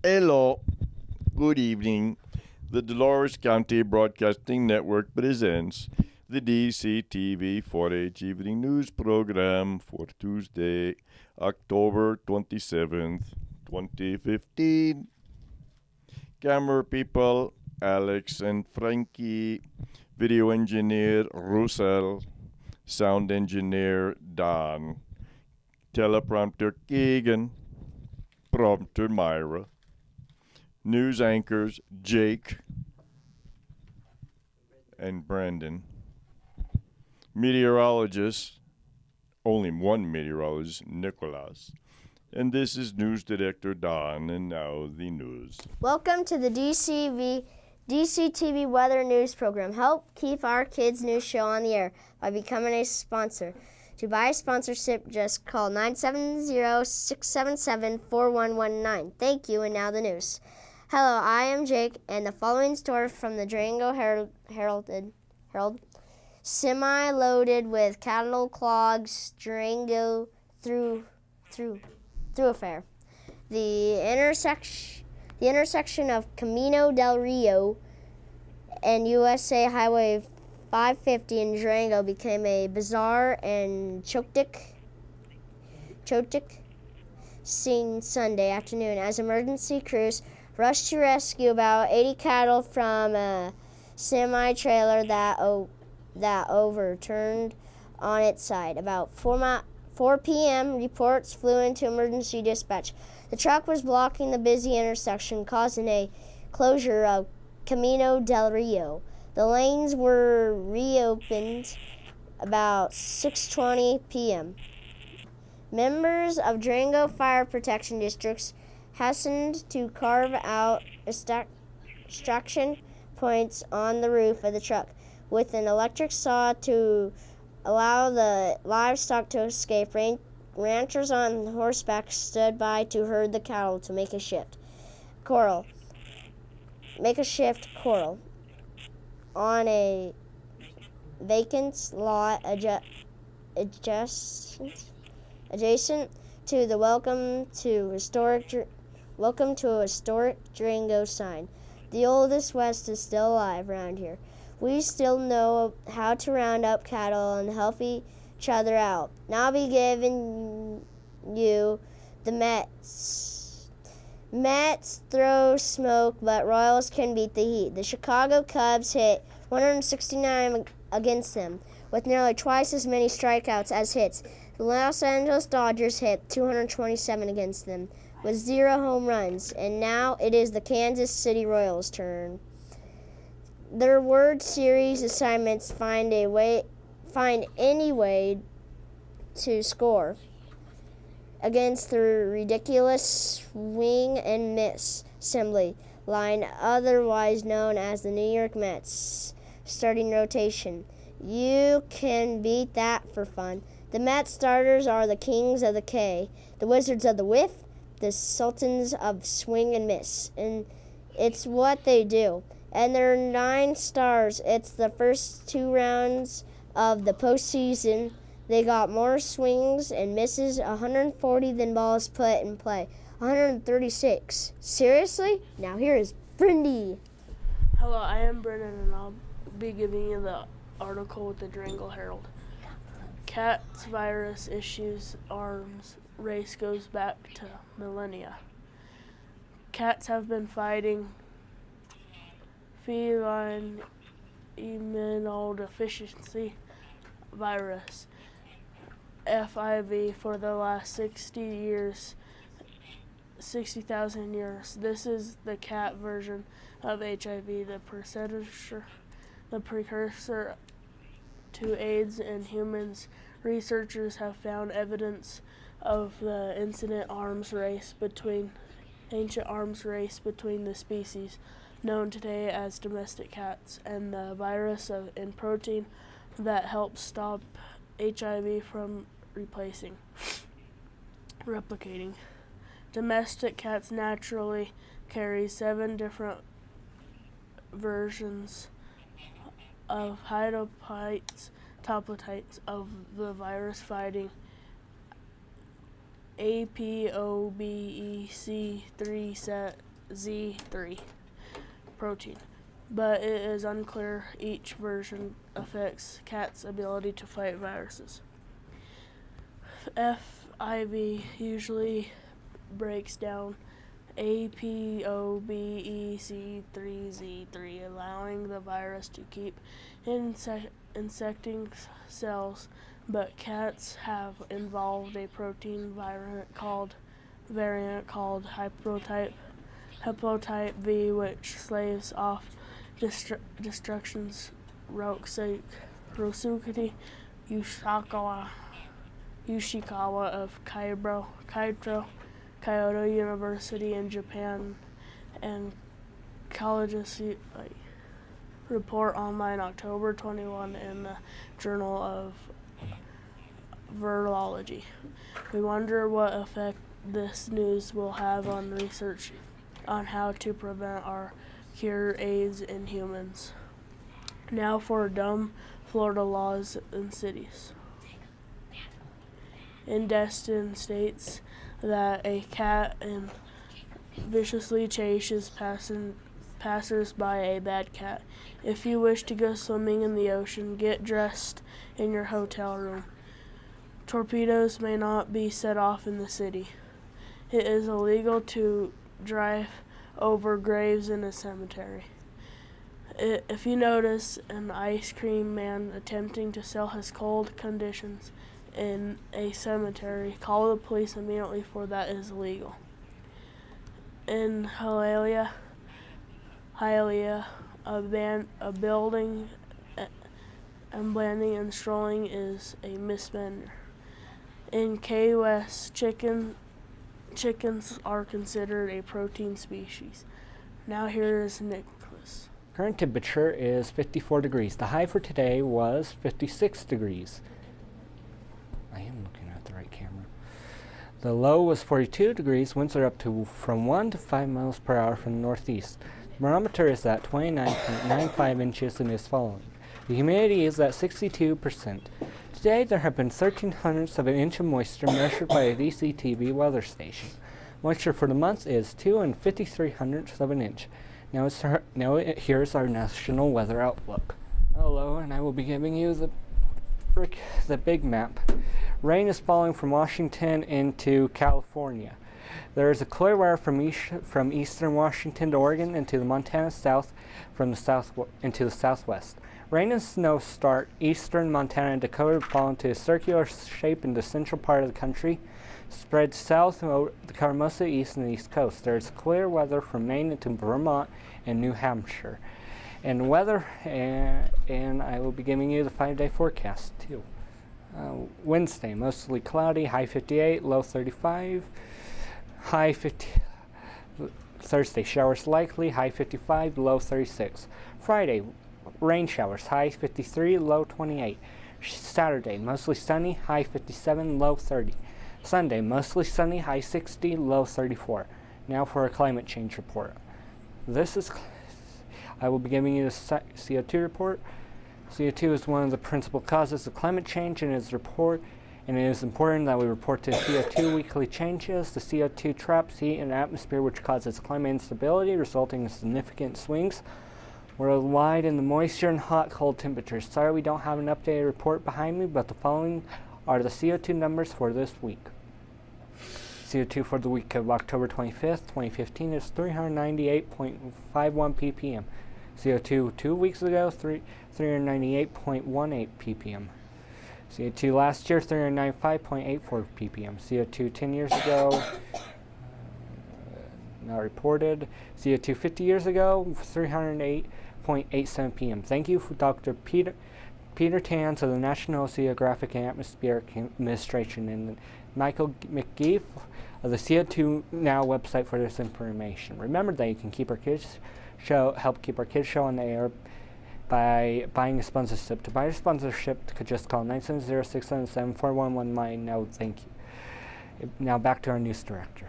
Hello, good evening. The Dolores County Broadcasting Network presents the DCTV 4-H Evening News Program for Tuesday, October 27th, 2015. Camera people, Alex and Frankie. Video engineer, Russell. Sound engineer, Don. Teleprompter, Keegan. Prompter, Myra. News anchors Jake and Brandon. Meteorologist, only one meteorologist, Nicholas. And this is news director Don, and now the news. Welcome to the DCTV Weather News Program. Help keep our kids' news show on the air by becoming a sponsor. To buy a sponsorship, just call 970-677-4119. Thank you, and now the news. Hello, I am Jake, and the following story from the Durango Herald. Semi-loaded with cattle clogs Durango thoroughfare. The intersection of Camino del Rio and USA Highway 550 in Durango became a bizarre and chaotic scene Sunday afternoon as emergency crews rushed to rescue about 80 cattle from a semi-trailer that overturned on its side. About 4 p.m., reports flew into emergency dispatch. The truck was blocking the busy intersection, causing a closure of Camino del Rio. The lanes were reopened about 6:20 p.m. Members of Durango Fire Protection Districts hastened to carve out extraction points on the roof of the truck with an electric saw to allow the livestock to escape. Ranchers on horseback stood by to herd the cattle to make a shift coral on a vacant lot adjacent to the Welcome to a Historic Durango sign. The oldest West is still alive around here. We still know how to round up cattle and help each other out. Now I'll be giving you the Mets. Mets throw smoke, but Royals can beat the heat. The Chicago Cubs hit 169 against them, with nearly twice as many strikeouts as hits. The Los Angeles Dodgers hit 227 against them, with 0 home runs, and now it is the Kansas City Royals' turn. Their World Series assignments find any way to score against the ridiculous swing and miss assembly line, otherwise known as the New York Mets starting rotation. You can beat that for fun. The Mets starters are the Kings of the K, the Wizards of the Whiff, the Sultans of Swing and Miss, and it's what they do. And there are 9 stars. It's the first 2 rounds of the postseason. They got more swings and misses, 140 than balls put in play, 136. Seriously? Now here is Brindy. Hello, I am Brennan, and I'll be giving you the article with the Durango Herald. Cats virus issues arms race goes back to millennia. Cats have been fighting feline immunodeficiency virus, FIV, for the last 60,000 years. This is the cat version of HIV, the precursor to AIDS in humans. Researchers have found evidence of the ancient arms race between the species known today as domestic cats, and the virus and protein that helps stop HIV from replicating. Domestic cats naturally carry 7 different versions of haplotypes of the virus-fighting APOBEC3 Z3 protein, but it is unclear each version affects cats' ability to fight viruses. FIV usually breaks down APOBEC3Z3, allowing the virus to keep insecting cells, but cats have involved a protein variant called haplotype V, which slaves off destructions Rosukity Yoshikawa of Kyoto University in Japan, and Colleges report online October 21 in the Journal of Virology. We wonder what effect this news will have on research on how to prevent or cure AIDS in humans. Now for dumb Florida laws in cities. In Destin states that a cat viciously chases passers by a bad cat. If you wish to go swimming in the ocean, get dressed in your hotel room. Torpedoes may not be set off in the city. It is illegal to drive over graves in a cemetery. If you notice an ice cream man attempting to sell his cold conditions in a cemetery, call the police immediately, for that is illegal. In Hialeah, a building ambling and strolling is a misdemeanor. In Key West, chickens are considered a protein species. Now here is Nicholas. Current temperature is 54 degrees. The high for today was 56 degrees. I am looking at the right camera. The low was 42 degrees. Winds are up to from 1 to 5 miles per hour from the northeast. The barometer is at 29.95 inches and is falling. The humidity is at 62%. Today there have been 1/1300ths of an inch of moisture measured by a DCTV weather station. Moisture for the month is 2 5300ths of an inch. Now here's our national weather outlook. Hello, and I will be giving you the big map. Rain is falling from Washington into California. There is a clear wire from eastern Washington to Oregon into the Montana south, into the southwest. Rain and snow start eastern Montana and Dakota to fall into a circular shape in the central part of the country, spread south to cover most of the east and the east coast. There is clear weather from Maine into Vermont and New Hampshire. And weather, and I will be giving you the 5-day forecast too. Wednesday, mostly cloudy, high 58, low 35, high 50. Thursday, showers likely, high 55, low 36. Friday, rain showers, high 53, low 28. Saturday, mostly sunny, high 57, low 30. Sunday, mostly sunny, high 60, low 34. Now for a climate change report. I will be giving you the CO2 report. CO2 is one of the principal causes of climate change, and it is important that we report the CO2 weekly changes. The CO2 traps heat in the atmosphere, which causes climate instability, resulting in significant swings worldwide in the moisture and hot, cold temperatures. Sorry we don't have an updated report behind me, but the following are the CO2 numbers for this week. CO2 for the week of October 25th, 2015 is 398.51 ppm. CO2 2 weeks ago, 398.18 ppm. CO2 last year, 395.84 ppm. CO2 10 years ago, not reported. CO2 50 years ago, 308.87 ppm. Thank you for Dr. Peter Tans of the National Oceanographic and Atmospheric Administration and Michael McGee of the CO2 Now website for this information. Remember that you can help keep our kids show on the air by buying a sponsorship. To buy a sponsorship, could just call 970-677-4119. Now, thank you. Now back to our news director.